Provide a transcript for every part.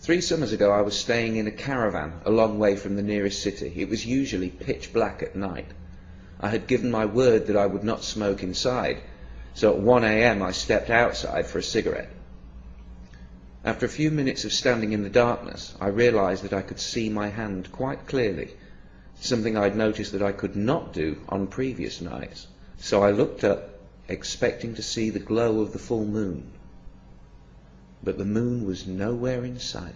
3 summers ago I was staying in a caravan a long way from the nearest city. It was usually pitch black at night. I had given my word that I would not smoke inside, so at 1 a.m. I stepped outside for a cigarette. After a few minutes of standing in the darkness, I realized that I could see my hand quite clearly, something I'd noticed that I could not do on previous nights. So I looked up, expecting to see the glow of the full moon. But the moon was nowhere in sight.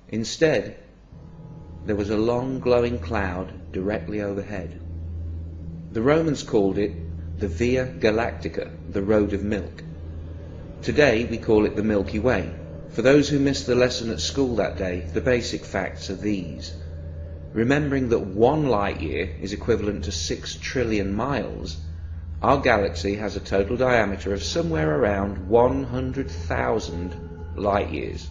Instead, there was a long glowing cloud directly overhead. The Romans called it the Via Galactica, the Road of Milk. Today we call it the Milky Way. For those who missed the lesson at school that day, the basic facts are these. Remembering that 1 light year is equivalent to 6 trillion miles, our galaxy has a total diameter of somewhere around 100,000 light years.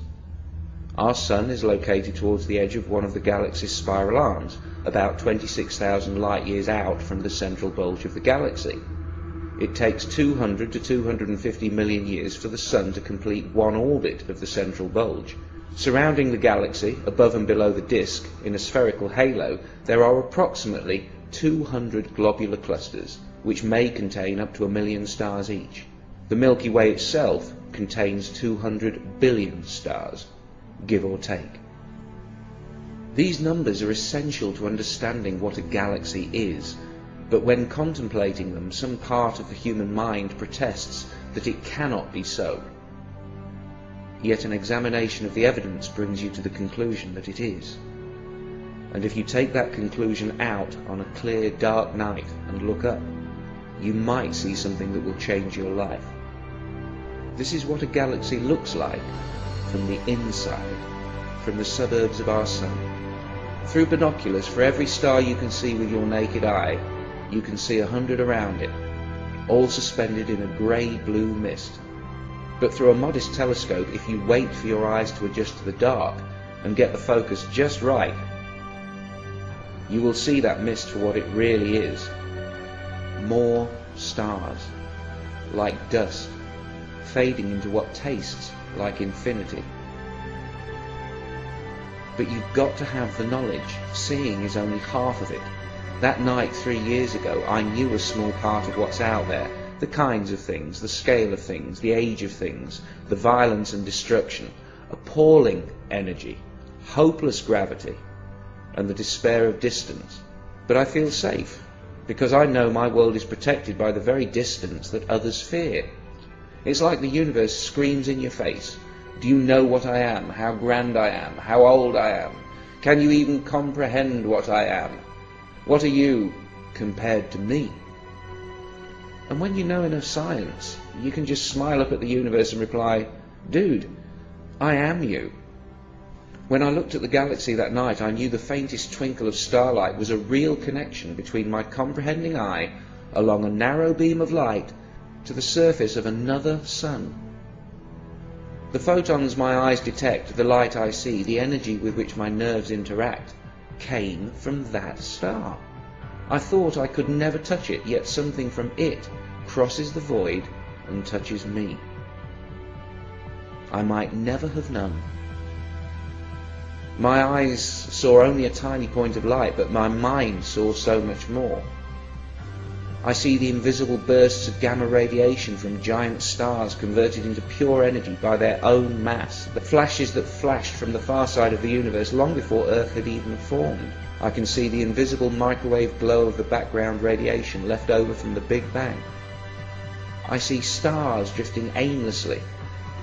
Our Sun is located towards the edge of one of the galaxy's spiral arms, about 26,000 light years out from the central bulge of the galaxy. It takes 200 to 250 million years for the Sun to complete one orbit of the central bulge. Surrounding the galaxy, above and below the disk, in a spherical halo, there are approximately 200 globular clusters, which may contain up to 1 million stars each. The Milky Way itself contains 200 billion stars, give or take. These numbers are essential to understanding what a galaxy is, but when contemplating them, some part of the human mind protests that it cannot be so. Yet an examination of the evidence brings you to the conclusion that it is. And if you take that conclusion out on a clear, dark night and look up, you might see something that will change your life. This is what a galaxy looks like from the inside, from the suburbs of our Sun. Through binoculars, for every star you can see with your naked eye, you can see 100 around it, all suspended in a grey-blue mist. But through a modest telescope, if you wait for your eyes to adjust to the dark and get the focus just right, you will see that mist for what it really is. More stars, like dust, fading into what tastes like infinity. But you've got to have the knowledge. Seeing is only half of it. That night 3 years ago, I knew a small part of what's out there. The kinds of things, the scale of things, the age of things, the violence and destruction, appalling energy, hopeless gravity, and the despair of distance. But I feel safe, because I know my world is protected by the very distance that others fear. It's like the universe screams in your face. Do you know what I am? How grand I am? How old I am? Can you even comprehend what I am? What are you compared to me? And when you know enough science, you can just smile up at the universe and reply, dude, I am you. When I looked at the galaxy that night, I knew the faintest twinkle of starlight was a real connection between my comprehending eye along a narrow beam of light to the surface of another sun. The photons my eyes detect, the light I see, the energy with which my nerves interact, came from that star. I thought I could never touch it, yet something from it crosses the void and touches me. I might never have known. My eyes saw only a tiny point of light, but my mind saw so much more. I see the invisible bursts of gamma radiation from giant stars converted into pure energy by their own mass, the flashes that flashed from the far side of the universe long before Earth had even formed. I can see the invisible microwave glow of the background radiation left over from the Big Bang. I see stars drifting aimlessly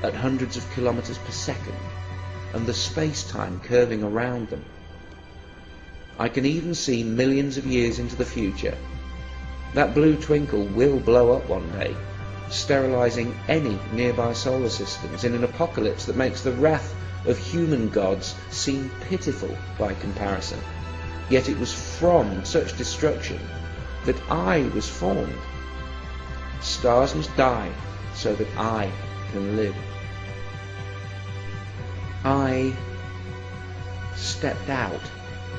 at hundreds of kilometers per second, and the space-time curving around them. I can even see millions of years into the future. That blue twinkle will blow up one day, sterilizing any nearby solar systems in an apocalypse that makes the wrath of human gods seem pitiful by comparison. Yet it was from such destruction that I was formed. Stars must die so that I can live. I stepped out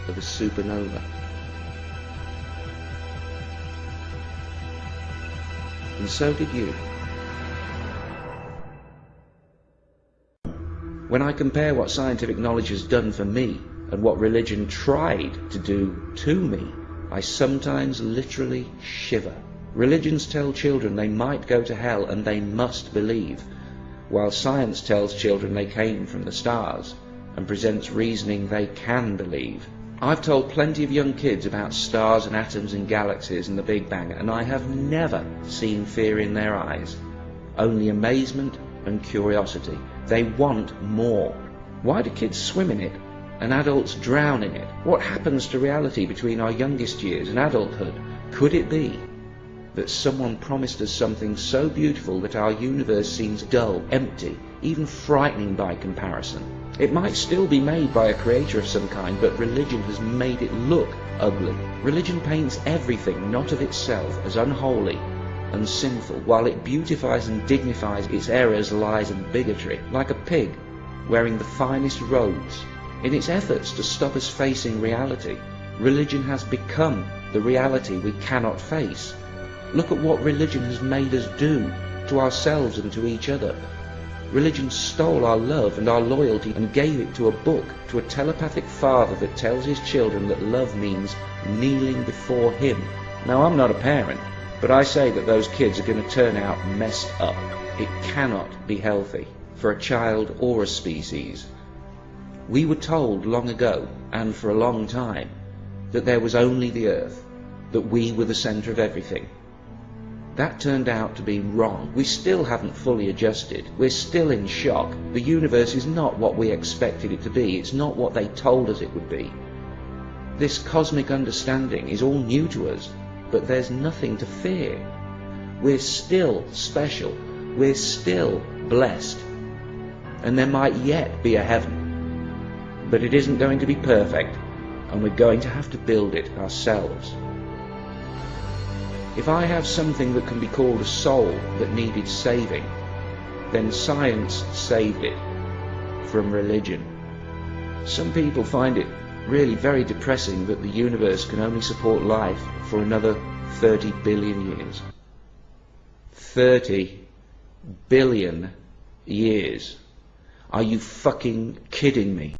of a supernova. And so did you. When I compare what scientific knowledge has done for me and what religion tried to do to me, I sometimes literally shiver. Religions tell children they might go to hell and they must believe, while science tells children they came from the stars and presents reasoning they can believe. I've told plenty of young kids about stars and atoms and galaxies and the Big Bang, and I have never seen fear in their eyes, only amazement and curiosity. They want more. Why do kids swim in it and adults drown in it? What happens to reality between our youngest years and adulthood? Could it be that someone promised us something so beautiful that our universe seems dull, empty, even frightening by comparison? It might still be made by a creator of some kind, but religion has made it look ugly. Religion paints everything not of itself as unholy and sinful, while it beautifies and dignifies its errors, lies and bigotry, like a pig wearing the finest robes. In its efforts to stop us facing reality, religion has become the reality we cannot face. Look at what religion has made us do to ourselves and to each other. Religion stole our love and our loyalty and gave it to a book, to a telepathic father that tells his children that love means kneeling before him. Now, I'm not a parent, but I say that those kids are going to turn out messed up. It cannot be healthy for a child or a species. We were told long ago, and for a long time, that there was only the earth, that we were the centre of everything. That turned out to be wrong. We still haven't fully adjusted. We're still in shock. The universe is not what we expected it to be. It's not what they told us it would be. This cosmic understanding is all new to us, but there's nothing to fear. We're still special. We're still blessed. And there might yet be a heaven. But it isn't going to be perfect, and we're going to have to build it ourselves. If I have something that can be called a soul that needed saving, then science saved it from religion. Some people find it really very depressing that the universe can only support life for another 30 billion years. 30 billion years. Are you fucking kidding me?